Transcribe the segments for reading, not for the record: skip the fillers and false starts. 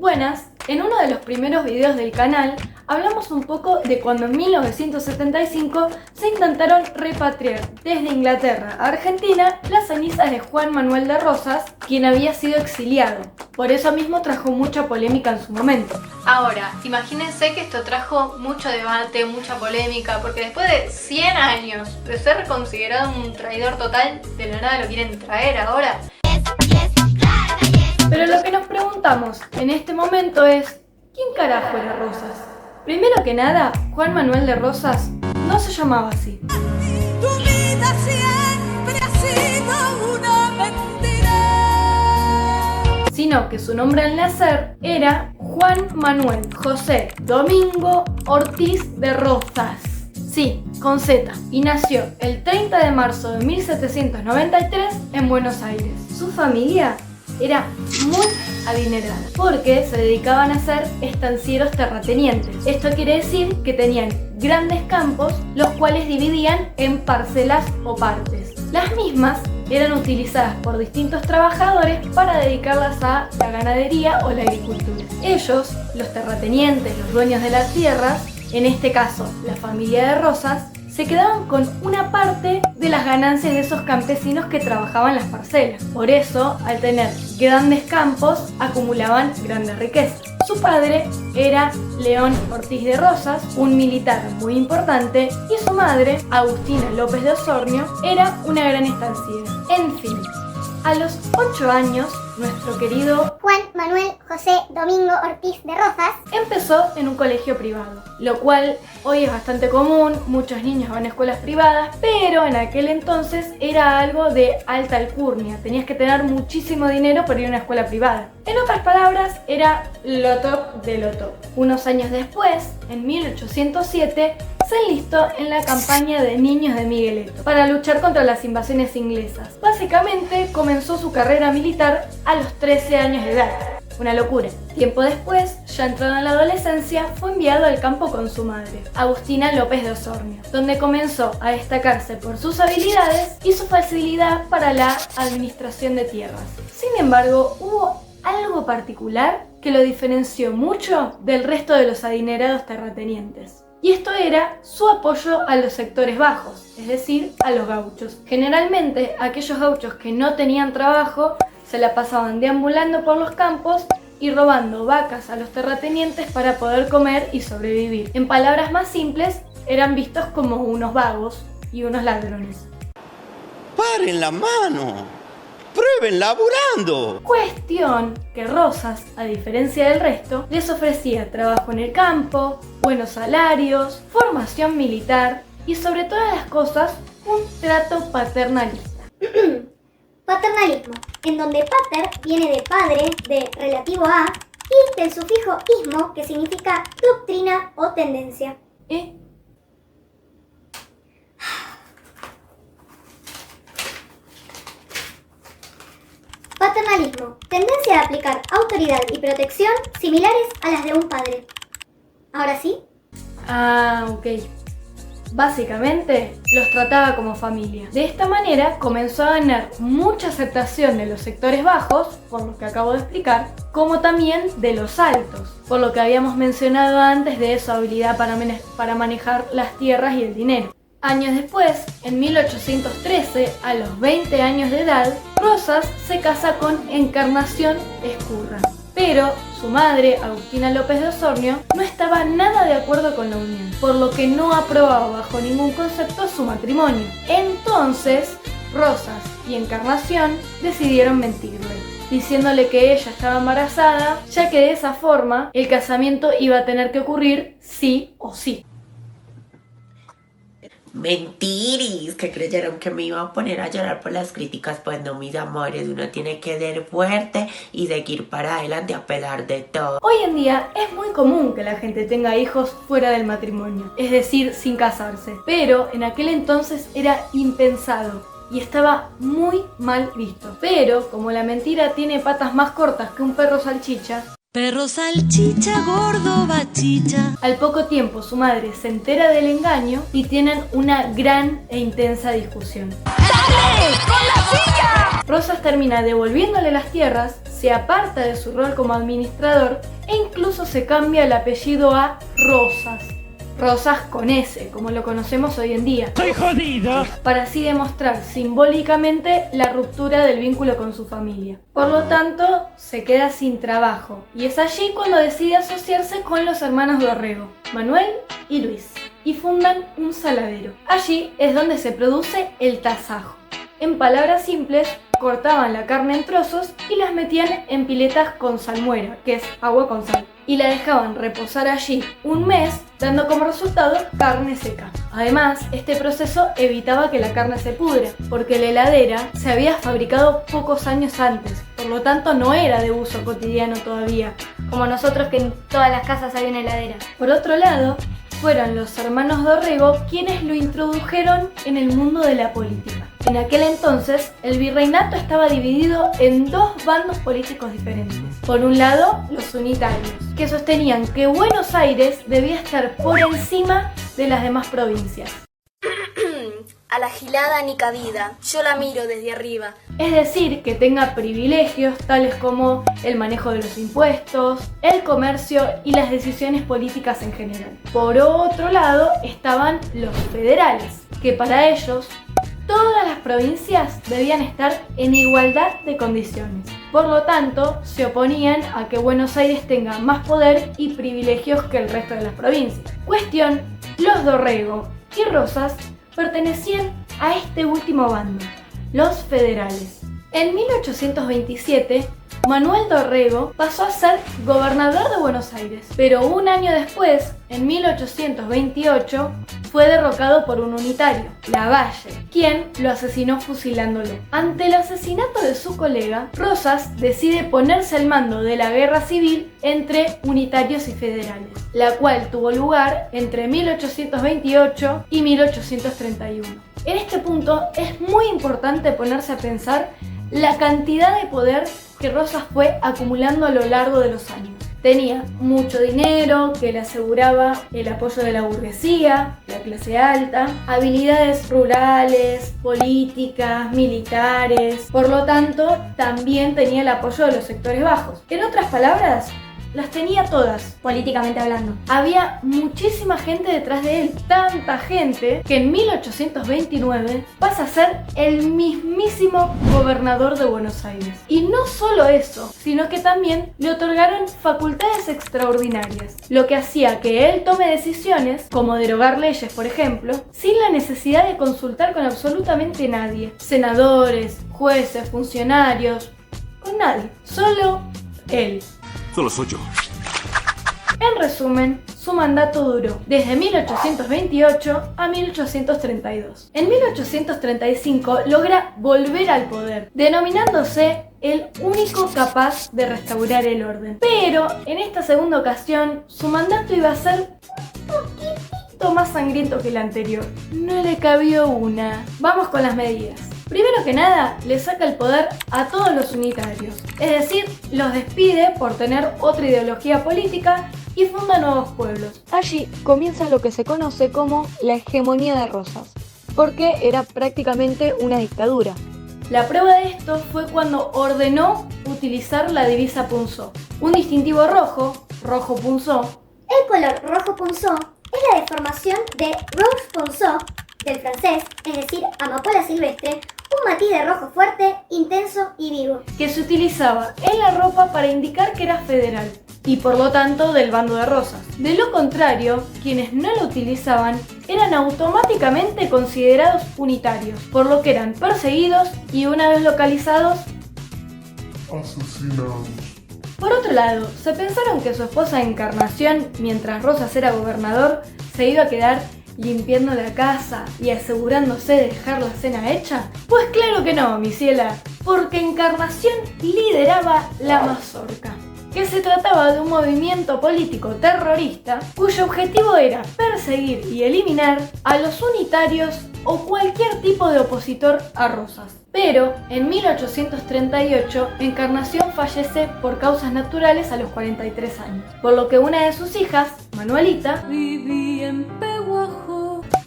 Buenas, en uno de los primeros videos del canal hablamos un poco de cuando en 1975 se intentaron repatriar desde Inglaterra a Argentina las cenizas de Juan Manuel de Rosas, quien había sido exiliado. Por eso mismo trajo mucha polémica en su momento. Ahora, imagínense que esto trajo mucho debate, mucha polémica, porque después de 100 años de ser considerado un traidor total, de la nada lo quieren traer ahora. Pero lo que nos preguntamos en este momento es, ¿quién carajo era Rosas? Primero que nada, Juan Manuel de Rosas no se llamaba así. Tu vida siempre ha sido una mentira. Sino que su nombre al nacer era Juan Manuel José Domingo Ortiz de Rosas. Sí, con Z. Y nació el 30 de marzo de 1793 en Buenos Aires. Su familia era muy adinerada porque se dedicaban a ser estancieros terratenientes. Esto quiere decir que tenían grandes campos, los cuales dividían en parcelas o partes. Las mismas eran utilizadas por distintos trabajadores para dedicarlas a la ganadería o la agricultura. Ellos, los terratenientes, los dueños de las tierras, en este caso la familia de Rosas, se quedaban con una parte de las ganancias de esos campesinos que trabajaban las parcelas. Por eso, al tener grandes campos, acumulaban grandes riquezas. Su padre era León Ortiz de Rosas, un militar muy importante, y su madre, Agustina López de Osornio, era una gran estanciera. En fin, a los 8 años, nuestro querido Juan Manuel José Domingo Ortiz de Rosas empezó en un colegio privado, lo cual hoy es bastante común, muchos niños van a escuelas privadas, pero en aquel entonces era algo de alta alcurnia, tenías que tener muchísimo dinero para ir a una escuela privada. En otras palabras, era lo top de lo top. Unos años después, en 1807, se enlistó en la campaña de niños de Migueleto para luchar contra las invasiones inglesas. Básicamente comenzó su carrera militar a los 13 años de edad. Una locura. Tiempo después, ya entrado en la adolescencia, fue enviado al campo con su madre, Agustina López de Osornio, donde comenzó a destacarse por sus habilidades y su facilidad para la administración de tierras. Sin embargo, hubo algo particular que lo diferenció mucho del resto de los adinerados terratenientes. Y esto era su apoyo a los sectores bajos, es decir, a los gauchos. Generalmente, aquellos gauchos que no tenían trabajo se la pasaban deambulando por los campos y robando vacas a los terratenientes para poder comer y sobrevivir. En palabras más simples, eran vistos como unos vagos y unos ladrones. ¡Paren la mano! ¡Prueben laburando! Cuestión que Rosas, a diferencia del resto, les ofrecía trabajo en el campo, buenos salarios, formación militar y sobre todas las cosas, un trato paternalista. paternalismo, en donde pater viene de padre, de relativo a, y del sufijo ismo, que significa doctrina o tendencia. Paternalismo, tendencia a aplicar autoridad y protección similares a las de un padre. ¿Ahora sí? Ok. Básicamente, los trataba como familia. De esta manera, comenzó a ganar mucha aceptación de los sectores bajos, por lo que acabo de explicar, como también de los altos, por lo que habíamos mencionado antes de su habilidad para manejar las tierras y el dinero. Años después, en 1813, a los 20 años de edad, Rosas se casa con Encarnación Ezcurra. Pero su madre, Agustina López de Osornio, no estaba nada de acuerdo con la unión, por lo que no aprobaba bajo ningún concepto su matrimonio. Entonces, Rosas y Encarnación decidieron mentirle, diciéndole que ella estaba embarazada, ya que de esa forma el casamiento iba a tener que ocurrir sí o sí. Mentiris, que creyeron que me iba a poner a llorar por las críticas. Pues no, mis amores, uno tiene que ser fuerte y seguir para adelante a pesar de todo. Hoy en día es muy común que la gente tenga hijos fuera del matrimonio, es decir, sin casarse, pero en aquel entonces era impensado y estaba muy mal visto. Pero como la mentira tiene patas más cortas que un perro salchicha, Perro salchicha, gordo bachicha. al poco tiempo su madre se entera del engaño y tienen una gran e intensa discusión. ¡Dale! ¡Con la silla! Rosas termina devolviéndole las tierras se aparta de su rol como administrador e incluso se cambia el apellido a Rosas. Rosas con S, como lo conocemos hoy en día. ¡Estoy jodido! Para así demostrar simbólicamente la ruptura del vínculo con su familia. Por lo tanto, se queda sin trabajo. Y es allí cuando decide asociarse con los hermanos Dorrego, Manuel y Luis, y fundan un saladero. Allí es donde se produce el tasajo. En palabras simples, cortaban la carne en trozos y las metían en piletas con salmuera, que es agua con sal, y la dejaban reposar allí un mes, dando como resultado carne seca. Además, este proceso evitaba que la carne se pudra, porque la heladera se había fabricado pocos años antes, por lo tanto no era de uso cotidiano todavía. Como nosotros, que en todas las casas hay una heladera. Por otro lado, fueron los hermanos Dorrego quienes lo introdujeron en el mundo de la política. En aquel entonces, el virreinato estaba dividido en dos bandos políticos diferentes. Por un lado, los unitarios, que sostenían que Buenos Aires debía estar por encima de las demás provincias. A la gilada ni cabida, yo la miro desde arriba. Es decir, que tenga privilegios tales como el manejo de los impuestos, el comercio y las decisiones políticas en general. Por otro lado, estaban los federales, que para ellos todas las provincias debían estar en igualdad de condiciones. Por lo tanto, se oponían a que Buenos Aires tenga más poder y privilegios que el resto de las provincias. Cuestión, los Dorrego y Rosas pertenecían a este último bando, los federales. En 1827, Manuel Dorrego pasó a ser gobernador de Buenos Aires, pero un año después, en 1828, fue derrocado por un unitario, Lavalle, quien lo asesinó fusilándolo. Ante el asesinato de su colega, Rosas decide ponerse al mando de la guerra civil entre unitarios y federales, la cual tuvo lugar entre 1828 y 1831. En este punto es muy importante ponerse a pensar la cantidad de poder que Rosas fue acumulando a lo largo de los años. Tenía mucho dinero que le aseguraba el apoyo de la burguesía, la clase alta, habilidades rurales, políticas, militares. Por lo tanto, también tenía el apoyo de los sectores bajos. En otras palabras, las tenía todas, políticamente hablando. Había muchísima gente detrás de él, tanta gente que en 1829 pasa a ser el mismísimo gobernador de Buenos Aires. Y no solo eso, sino que también le otorgaron facultades extraordinarias, lo que hacía que él tome decisiones, como derogar leyes, por ejemplo, sin la necesidad de consultar con absolutamente nadie. Senadores, jueces, funcionarios, con nadie, solo él. Solo soy yo. En resumen, su mandato duró desde 1828 a 1832. En 1835 logra volver al poder, denominándose el único capaz de restaurar el orden. Pero en esta segunda ocasión, su mandato iba a ser un poquito más sangriento que el anterior. No le cabió una. Vamos con las medidas. Primero que nada, le saca el poder a todos los unitarios, es decir, los despide por tener otra ideología política y funda nuevos pueblos. Allí comienza lo que se conoce como la hegemonía de Rosas, porque era prácticamente una dictadura. La prueba de esto fue cuando ordenó utilizar la divisa punzó, un distintivo rojo, rojo punzó. El color rojo punzó es la deformación de rose punzó, del francés, es decir, amapola silvestre, un matiz de rojo fuerte, intenso y vivo, que se utilizaba en la ropa para indicar que era federal y por lo tanto del bando de Rosas. De lo contrario, quienes no lo utilizaban eran automáticamente considerados unitarios, por lo que eran perseguidos y una vez localizados, asesinados. Por otro lado, ¿se pensaron que su esposa Encarnación, mientras Rosas era gobernador, se iba a quedar limpiando la casa y asegurándose de dejar la cena hecha? Pues claro que no, mi ciela, porque Encarnación lideraba la Mazorca, que se trataba de un movimiento político terrorista cuyo objetivo era perseguir y eliminar a los unitarios o cualquier tipo de opositor a Rosas. Pero en 1838 Encarnación fallece por causas naturales a los 43 años, por lo que una de sus hijas, Manuelita,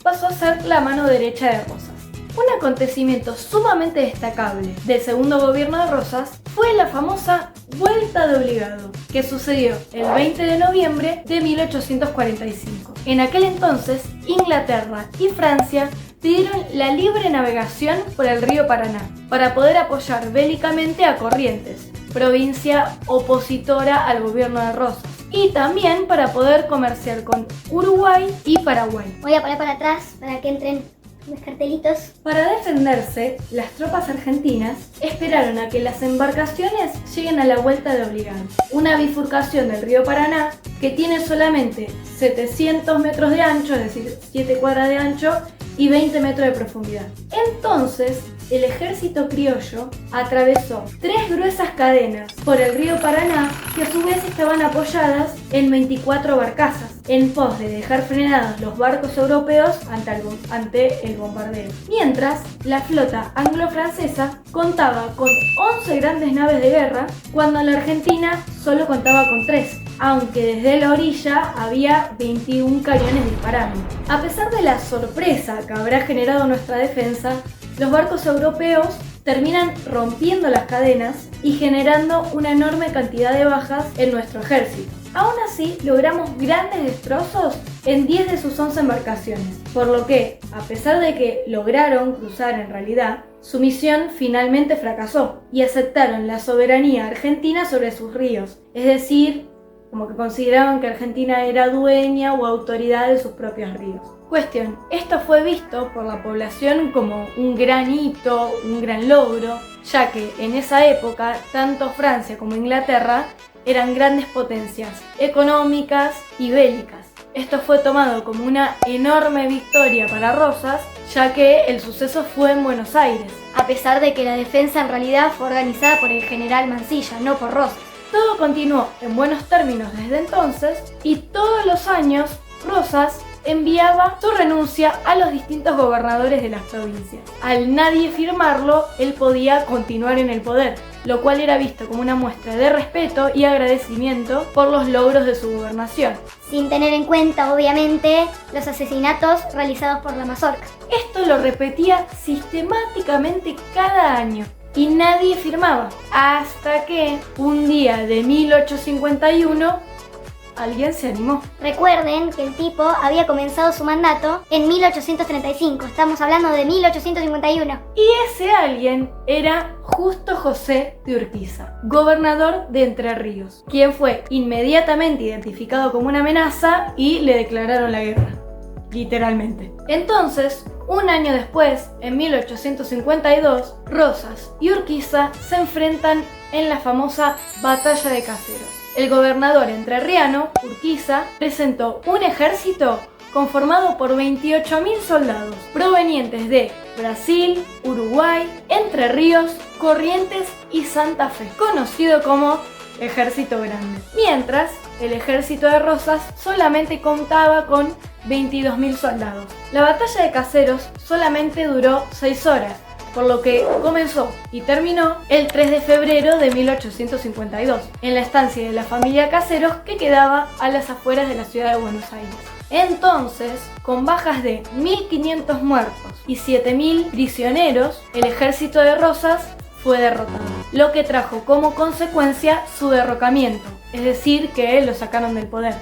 pasó a ser la mano derecha de Rosas. Un acontecimiento sumamente destacable del segundo gobierno de Rosas fue la famosa Vuelta de Obligado, que sucedió el 20 de noviembre de 1845. En aquel entonces, Inglaterra y Francia pidieron la libre navegación por el río Paraná para poder apoyar bélicamente a Corrientes, provincia opositora al gobierno de Rosas, y también para poder comerciar con Uruguay y Paraguay. Voy a poner para atrás para que entren los cartelitos. Para defenderse, las tropas argentinas esperaron a que las embarcaciones lleguen a la Vuelta de Obligado, una bifurcación del río Paraná que tiene solamente 700 metros de ancho, es decir, 7 cuadras de ancho y 20 metros de profundidad. Entonces, el ejército criollo atravesó 3 gruesas cadenas por el río Paraná que a su vez estaban apoyadas en 24 barcazas, en pos de dejar frenados los barcos europeos ante el bombardeo. Mientras, la flota anglo-francesa contaba con 11 grandes naves de guerra, cuando la Argentina solo contaba con 3. Aunque desde la orilla había 21 cañones disparando. A pesar de la sorpresa que habrá generado nuestra defensa, los barcos europeos terminan rompiendo las cadenas y generando una enorme cantidad de bajas en nuestro ejército. Aún así, logramos grandes destrozos en 10 de sus 11 embarcaciones, por lo que, a pesar de que lograron cruzar en realidad, su misión finalmente fracasó y aceptaron la soberanía argentina sobre sus ríos, es decir, como que consideraban que Argentina era dueña o autoridad de sus propios ríos. Cuestión, esto fue visto por la población como un gran hito, un gran logro, ya que en esa época tanto Francia como Inglaterra eran grandes potencias económicas y bélicas. Esto fue tomado como una enorme victoria para Rosas, ya que el suceso fue en Buenos Aires, A pesar de que la defensa en realidad fue organizada por el general Mansilla, no por Rosas. Todo continuó en buenos términos desde entonces y todos los años Rosas enviaba su renuncia a los distintos gobernadores de las provincias. Al nadie firmarlo, él podía continuar en el poder, lo cual era visto como una muestra de respeto y agradecimiento por los logros de su gobernación. Sin tener en cuenta, obviamente, los asesinatos realizados por la mazorca. Esto lo repetía sistemáticamente cada año y nadie firmaba, hasta que un día de 1851 alguien se animó. Recuerden que el tipo había comenzado su mandato en 1835, estamos hablando de 1851. Y ese alguien era Justo José de Urquiza, gobernador de Entre Ríos, quien fue inmediatamente identificado como una amenaza y le declararon la guerra, literalmente. Entonces, un año después, en 1852, Rosas y Urquiza se enfrentan en la famosa Batalla de Caseros. El gobernador entrerriano, Urquiza, presentó un ejército conformado por 28.000 soldados provenientes de Brasil, Uruguay, Entre Ríos, Corrientes y Santa Fe, conocido como Ejército Grande. Mientras, el ejército de Rosas solamente contaba con 22.000 soldados. La batalla de Caseros solamente duró 6 horas, por lo que comenzó y terminó el 3 de febrero de 1852, en la estancia de la familia Caseros que quedaba a las afueras de la ciudad de Buenos Aires. Entonces, con bajas de 1.500 muertos y 7.000 prisioneros, el ejército de Rosas fue derrotado, lo que trajo como consecuencia su derrocamiento, es decir, que lo sacaron del poder.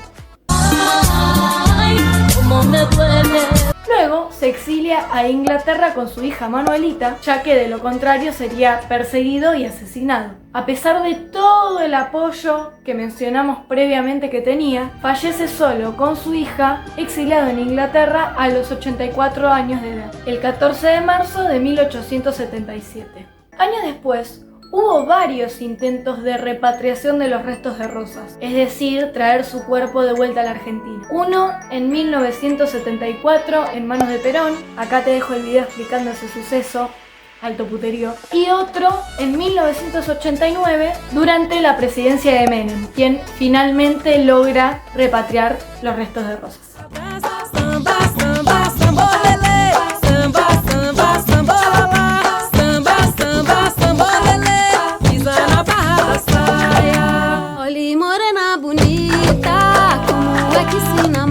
Luego se exilia a Inglaterra con su hija Manuelita, ya que de lo contrario sería perseguido y asesinado. A pesar de todo el apoyo que mencionamos previamente que tenía, fallece solo con su hija, exiliado en Inglaterra a los 84 años de edad, el 14 de marzo de 1877. Años después, hubo varios intentos de repatriación de los restos de Rosas, es decir, traer su cuerpo de vuelta a la Argentina. Uno en 1974 en manos de Perón, acá te dejo el video explicando ese suceso, alto puterío. Y otro en 1989 durante la presidencia de Menem, quien finalmente logra repatriar los restos de Rosas. Olhe morena bonita, como é que se namora?